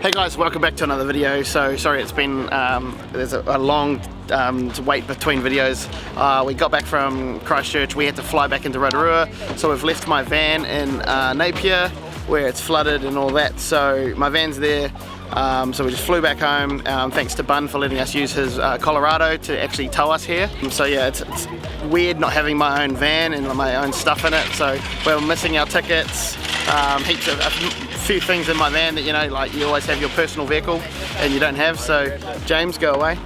Hey guys, welcome back to another video. So sorry it's been there's a long wait between videos. We got back from Christchurch, we had to fly back into Rotorua, so we've left my van in Napier where it's flooded and all that, so my van's there. So we just flew back home, thanks to Bun for letting us use his Colorado to actually tow us here. So yeah, it's weird not having my own van and my own stuff in it, so we're missing our tickets, heaps of a few things in my van that, you know, like you always have your personal vehicle and you don't have, so James, go away.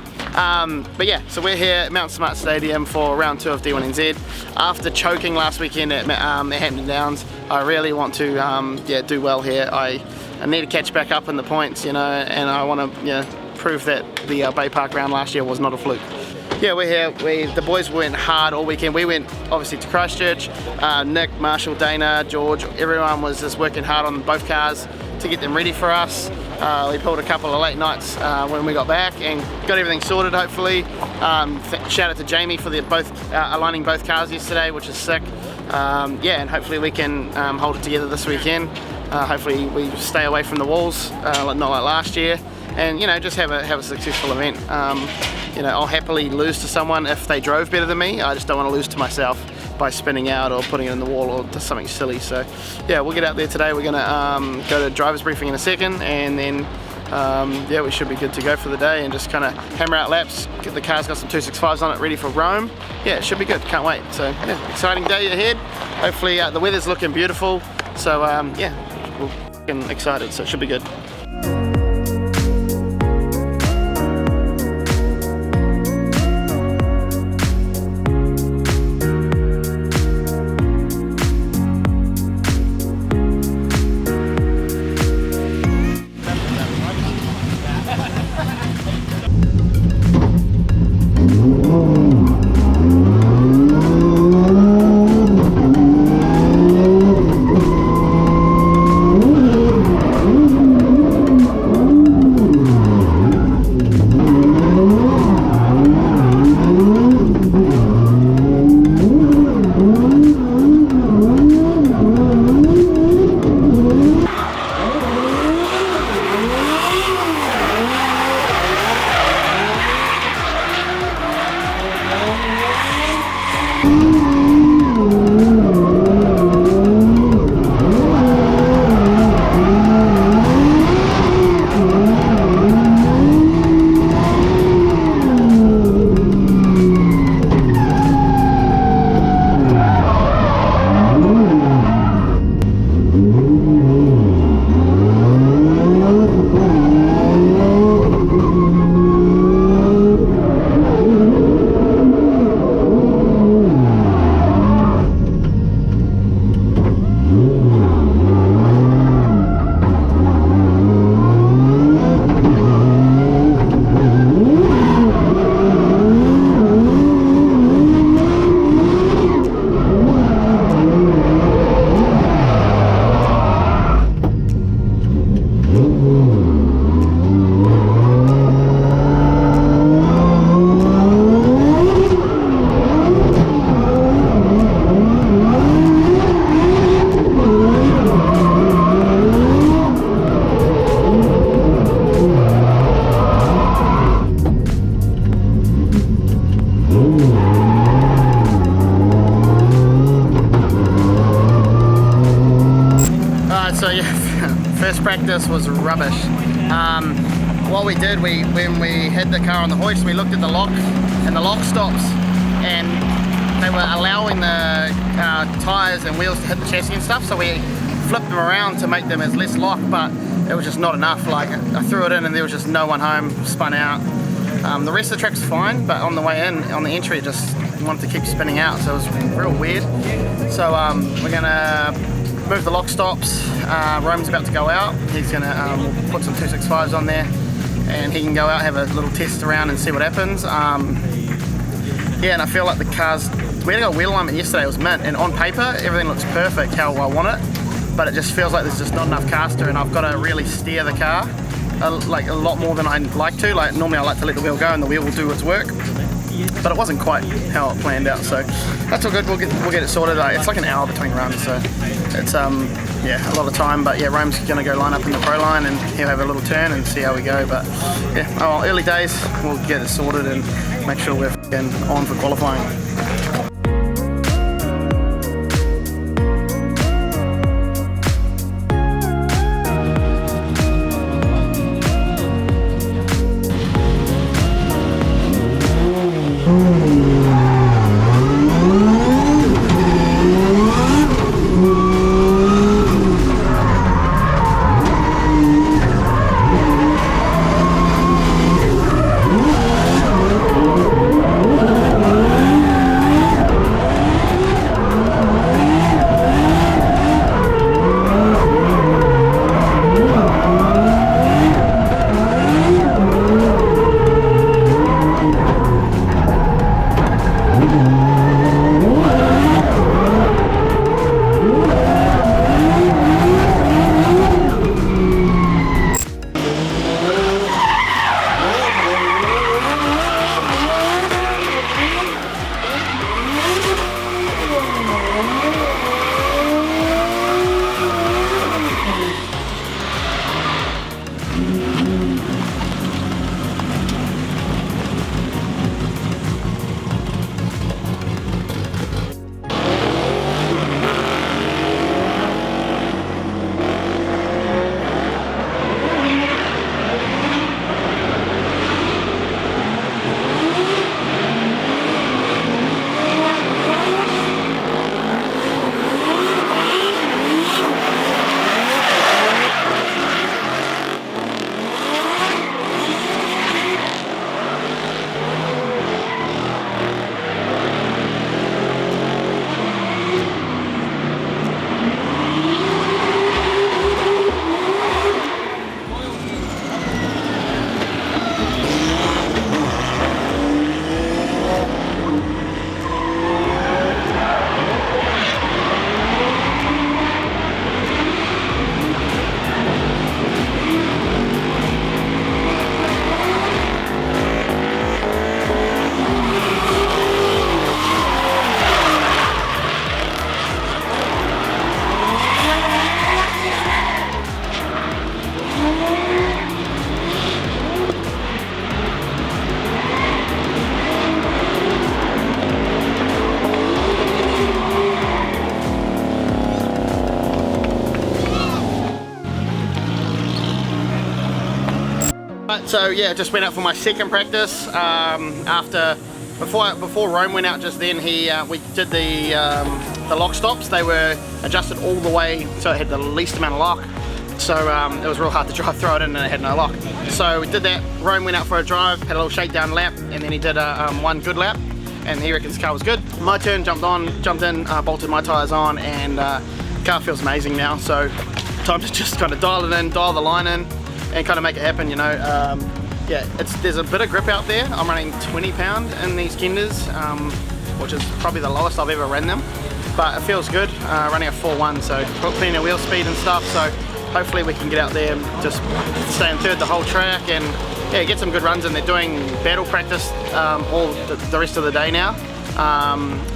But yeah, so we're here at Mount Smart Stadium for round 2 of D1NZ. After choking last weekend at Hampton Downs, I really want to yeah, do well here. I need to catch back up in the points, you know, and I want to prove that the Bay Park round last year was not a fluke. Yeah, we're here. The boys went hard all weekend. We went obviously to Christchurch. Nick, Marshall, Dana, George, everyone was just working hard on both cars to get them ready for us. We pulled a couple of late nights when we got back and got everything sorted, hopefully. Shout out to Jamie for aligning both cars yesterday, which is sick. Yeah, and hopefully we can hold it together this weekend. Hopefully we stay away from the walls, not like last year, and, you know, just have a successful event. You know, I'll happily lose to someone if they drove better than me. I just don't want to lose to myself by spinning out or putting it in the wall or just something silly. So yeah, we'll get out there today. We're gonna go to driver's briefing in a second, and then yeah, we should be good to go for the day and just kind of hammer out laps. The car's got some 265s on it ready for Rome. Yeah, it should be good, can't wait. So yeah, exciting day ahead. Hopefully the weather's looking beautiful, so yeah, we're getting excited, so it should be good. So yeah, first practice was rubbish. What we did, when we had the car on the hoist, we looked at the lock and the lock stops, and they were allowing the tyres and wheels to hit the chassis and stuff, so we flipped them around to make them as less lock, but it was just not enough. Like, I threw it in and there was just no one home, spun out. The rest of the track's fine, but on the way in, on the entry, it just wanted to keep spinning out, so it was real weird. So we're gonna move the lock stops. Rome's about to go out. He's gonna we'll put some 265s on there, and he can go out, have a little test around and see what happens. Yeah, and I feel like the car's, we had a wheel alignment yesterday, it was mint, and on paper everything looks perfect how I want it, but it just feels like there's just not enough caster, and I've got to really steer the car like a lot more than I'd like to. Like, normally I like to let the wheel go and the wheel will do its work, but it wasn't quite how it planned out, so that's all good. We'll get it sorted. It's like an hour between runs, so it's yeah, a lot of time. But yeah, Rome's going to go line up in the pro line and he'll have a little turn and see how we go. But yeah, oh, early days, we'll get it sorted and make sure we're on for qualifying. So yeah, just went out for my second practice. Before Rome went out just then, we did the lock stops. They were adjusted all the way so it had the least amount of lock. So it was real hard to throw it in and it had no lock. So we did that. Rome went out for a drive, had a little shakedown lap, and then he did one good lap, and he reckons the car was good. My turn, jumped in, bolted my tyres on, and the car feels amazing now. So time to just kind of dial it in, dial the line in, and kind of make it happen, you know. Yeah, there's a bit of grip out there. I'm running 20 pound in these Kenders, which is probably the lowest I've ever ran them, but it feels good. Running a 4.1, so plenty of wheel speed and stuff, so hopefully we can get out there and just stay in third the whole track and yeah, get some good runs in. They're doing battle practice all the rest of the day now.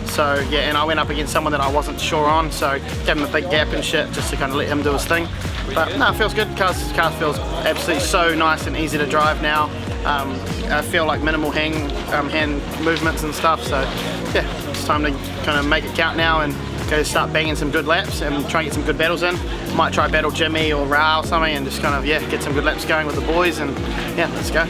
So yeah, and I went up against someone that I wasn't sure on, so gave him a big gap and shit just to kind of let him do his thing. But no, it feels good. Car feels absolutely so nice and easy to drive now. I feel like minimal hand movements and stuff, so yeah, it's time to kind of make it count now and go start banging some good laps and try and get some good battles in. Might try battle Jimmy or Ra or something and just kind of, yeah, get some good laps going with the boys, and yeah, let's go.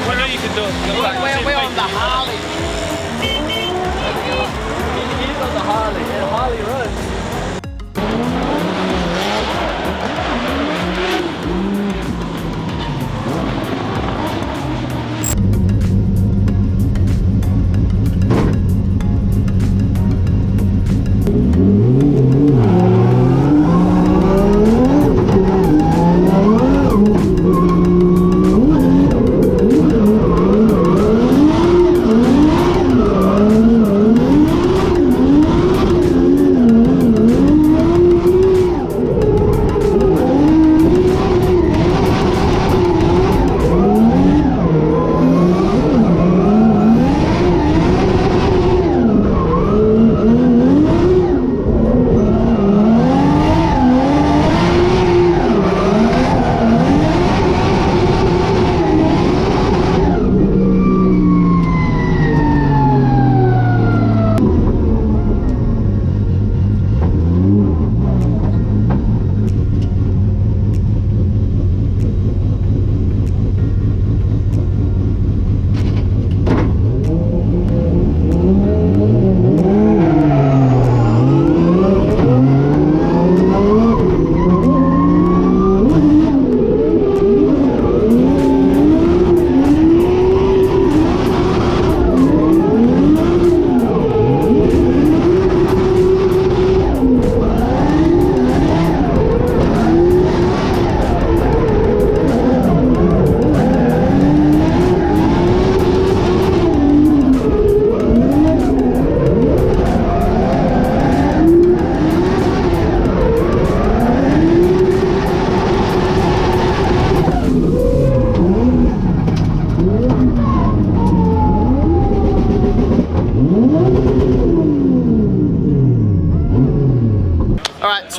I know you can do it. We're on the Harley. He's on the Harley, and Harley runs.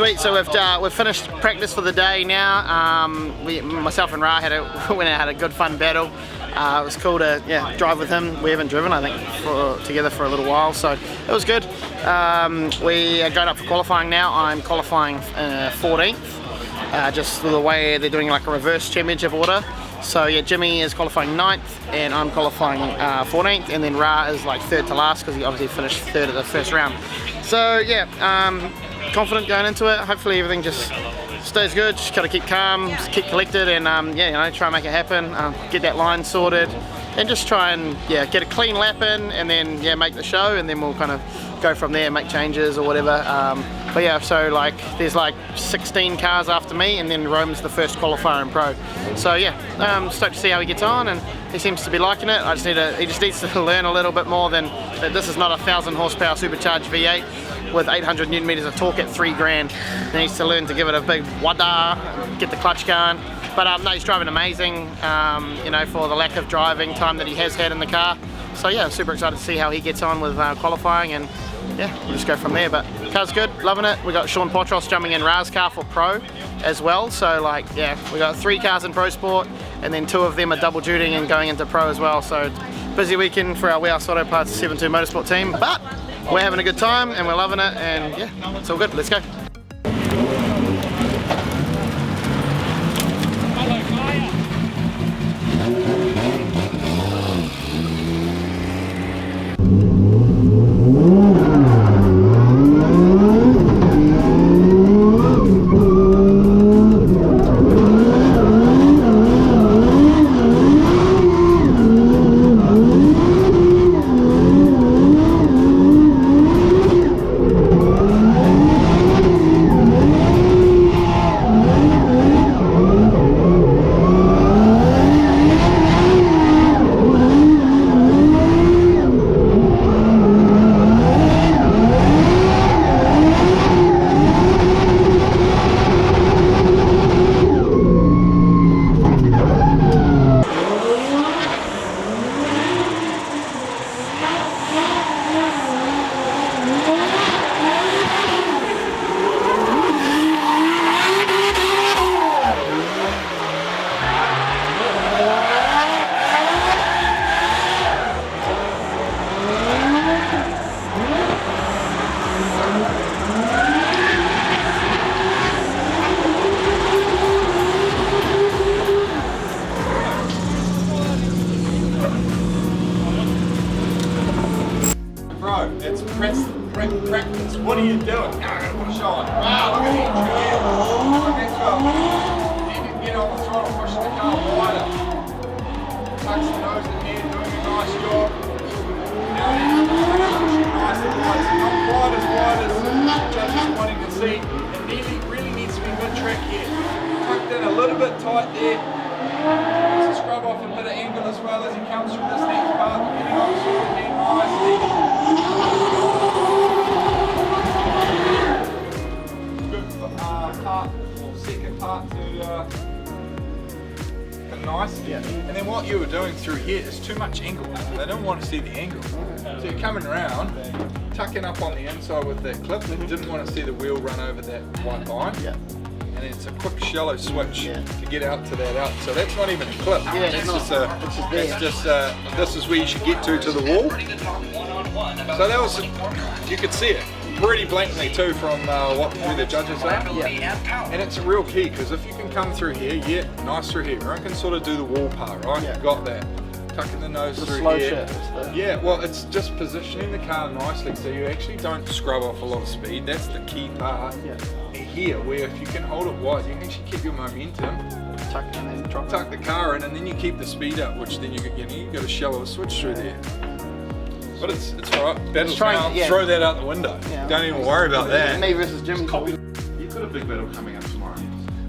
Sweet, so we've finished practice for the day now. Myself and Ra went out, had a good fun battle. It was cool to drive with him. We haven't driven, I think, together for a little while, so it was good. We are going up for qualifying now. I'm qualifying 14th, just the way they're doing like a reverse championship order. So yeah, Jimmy is qualifying 9th and I'm qualifying 14th, and then Ra is like 3rd to last because he obviously finished 3rd at the first round. So yeah, confident going into it. Hopefully everything just stays good. Just gotta keep calm, just keep collected, and try and make it happen. Get that line sorted, and just try and get a clean lap in, and then make the show, and then we'll kind of go from there, make changes or whatever. But yeah, so like there's like 16 cars after me, and then Rome's the first qualifier in pro. So yeah, stoked to see how he gets on, and he seems to be liking it. He just needs to learn a little bit more than that. This is not a 1,000 horsepower supercharged V8 with 800 Newton meters of torque at 3 grand. He needs to learn to give it a big wada, get the clutch going. But no, he's driving amazing, for the lack of driving time that he has had in the car. So yeah, I'm super excited to see how he gets on with qualifying, and yeah, we'll just go from there. But car's good, loving it. We got Sean Potros jumping in Ra's car for pro as well. So like, yeah, we got 3 cars in pro sport, and then 2 of them are double dutying and going into pro as well. So busy weekend for our Warehouse Auto Parts 7.2 Motorsport team, but we're having a good time and we're loving it, and yeah, it's all good. Let's go. It's practice. What are you doing? No, I gotta put a show on. Wow, look at him. Let's go. You can get on the throttle, push the car wider. Tucks the nose ahead, doing a nice job. Now he's pushing nice and wide. So not quite as wide as the judges wanting to see. It really needs to be mid-track here. Tucked in a little bit tight there. Needs to scrub off a bit of angle as well as he comes through this next part. Getting on the sword again nicely. Second part to nice. Yeah. And then what you were doing through here is too much angle. They don't want to see the angle. So you're coming around, tucking up on the inside with that clip. They didn't want to see the wheel run over that white line. Yeah. And it's a quick shallow switch to get out to that out. So that's not even a clip. Yeah, this is where you should get to the wall. So that was, you could see it pretty blatantly too from where the judges are. Yeah. And it's a real key, because if you can come through here, nice through here. Everyone can sort of do the wall part, right? Yeah. You've got that. Tucking the nose through here. Yeah, well, it's just positioning the car nicely so you actually don't scrub off a lot of speed. That's the key part. Yeah. Here, where if you can hold it wide, you can actually keep your momentum. Tuck the car in, and then you keep the speed up, which then you got a shallower switch through there. But it's alright. Battle's now, throw that out the window. Yeah. Don't even worry about that. Me versus Jim. You've got a big battle coming up tomorrow.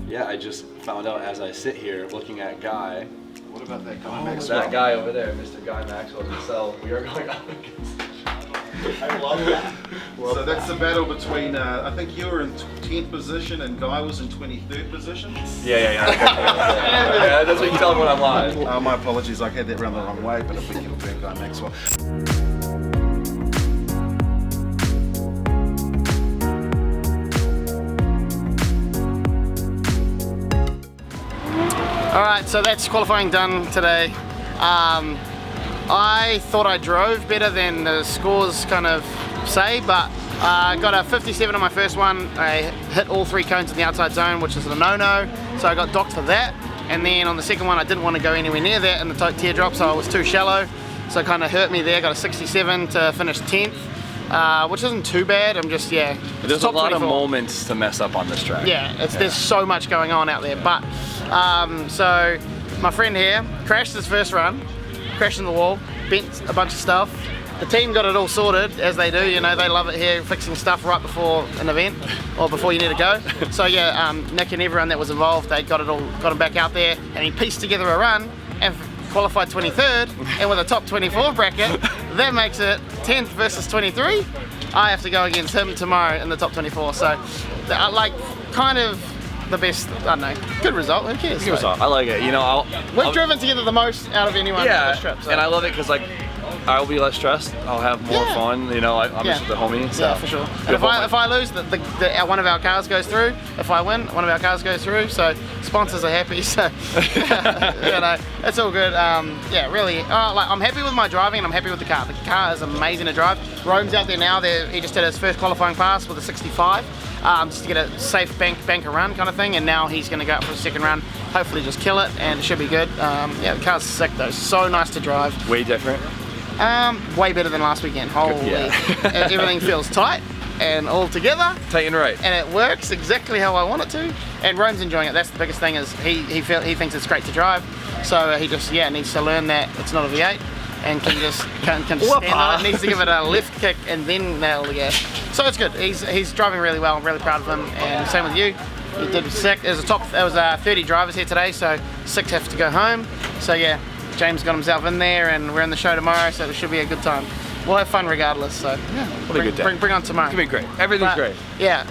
Yeah, I just found out as I sit here looking at Guy. What about that guy Maxwell? That guy over there, Mr. Guy Maxwell himself. We are going up against. I love that. So that's the battle between, I think you were in 10th position and Guy was in 23rd position? Yeah, that's what you tell me when I'm live. My apologies, I had that round the wrong way, but if we can beat Guy Maxwell. Alright, so that's qualifying done today. I thought I drove better than the scores kind of say, but I got a 57 on my first one. I hit all 3 cones in the outside zone, which is a no-no, so I got docked for that. And then on the second one, I didn't want to go anywhere near that in the teardrop, so I was too shallow. So it kind of hurt me there. Got a 67 to finish 10th, which isn't too bad. I'm just, yeah. There's a lot 24. of moments to mess up on this track. Yeah, there's so much going on out there. But, so my friend here crashed his first run, crashed in the wall, bent a bunch of stuff. The team got it all sorted, as they do, you know, they love it here, fixing stuff right before an event, or before you need to go. So yeah, Nick and everyone that was involved, they got him back out there, and he pieced together a run, and qualified 23rd, and with a top 24 bracket, that makes it 10th versus 23. I have to go against him tomorrow in the top 24, so like, kind of the best, I don't know, good result, who cares? Good result. I like it, you know. We've driven together the most out of anyone on this trip. So. And I love it because like, I'll be less stressed. I'll have more fun. You know, I'm just the homie. So. Yeah, for sure. And if I lose, one of our cars goes through. If I win, one of our cars goes through. So sponsors are happy. So you know, it's all good. Yeah, really. Like I'm happy with my driving and I'm happy with the car. The car is amazing to drive. Rome's out there now. He just did his first qualifying pass with a 65. Just to get a safe banker run kind of thing, and now he's going to go out for a second run, hopefully just kill it, and it should be good. Yeah, the car's sick though, so nice to drive. Way different? Way better than last weekend, holy. Yeah. Everything feels tight and all together. Tight and right. And it works exactly how I want it to, and Rome's enjoying it. That's the biggest thing, is he thinks it's great to drive, so he just needs to learn that it's not a V8. And can stand on it, needs to give it a left kick and then nail the gas. So it's good. He's driving really well. I'm really proud of him. And same with you. He did sick. There was 30 drivers here today, so 6 have to go home. So yeah, James got himself in there, and we're in the show tomorrow, so it should be a good time. We'll have fun regardless. So yeah, what a good day. Bring on tomorrow. It's gonna be great. Everything's great. Yeah.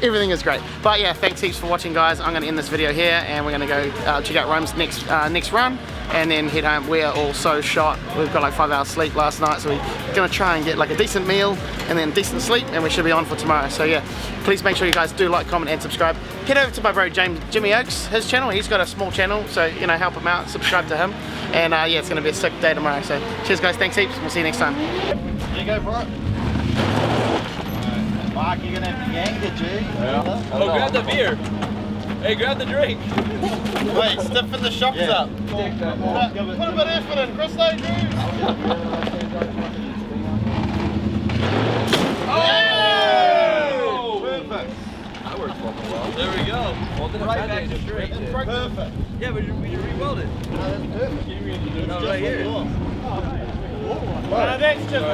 Everything is great. But yeah, thanks heaps for watching, guys. I'm going to end this video here, and we're going to go check out Rome's next run, and then head home. We are all so shot. We've got like 5 hours sleep last night, so we're going to try and get like a decent meal and then decent sleep, and we should be on for tomorrow. So yeah, please make sure you guys do like, comment, and subscribe. Head over to my bro Jimmy Oakes, his channel. He's got a small channel, so you know, help him out. Subscribe to him, and yeah, it's going to be a sick day tomorrow. So cheers, guys. Thanks heaps. We'll see you next time. You go for it. Mark, you're gonna have to yank it, G. Yeah. Oh, grab the beer. Hey, grab the drink. Wait, stiffen the shocks up. Put a bit of effort in, Chris, though, dude. Oh! Perfect. That works well. There we go. Hold it right back to straight. Perfect. Yeah, but we re-weld it. No, that's perfect. No, right here. Well, that's just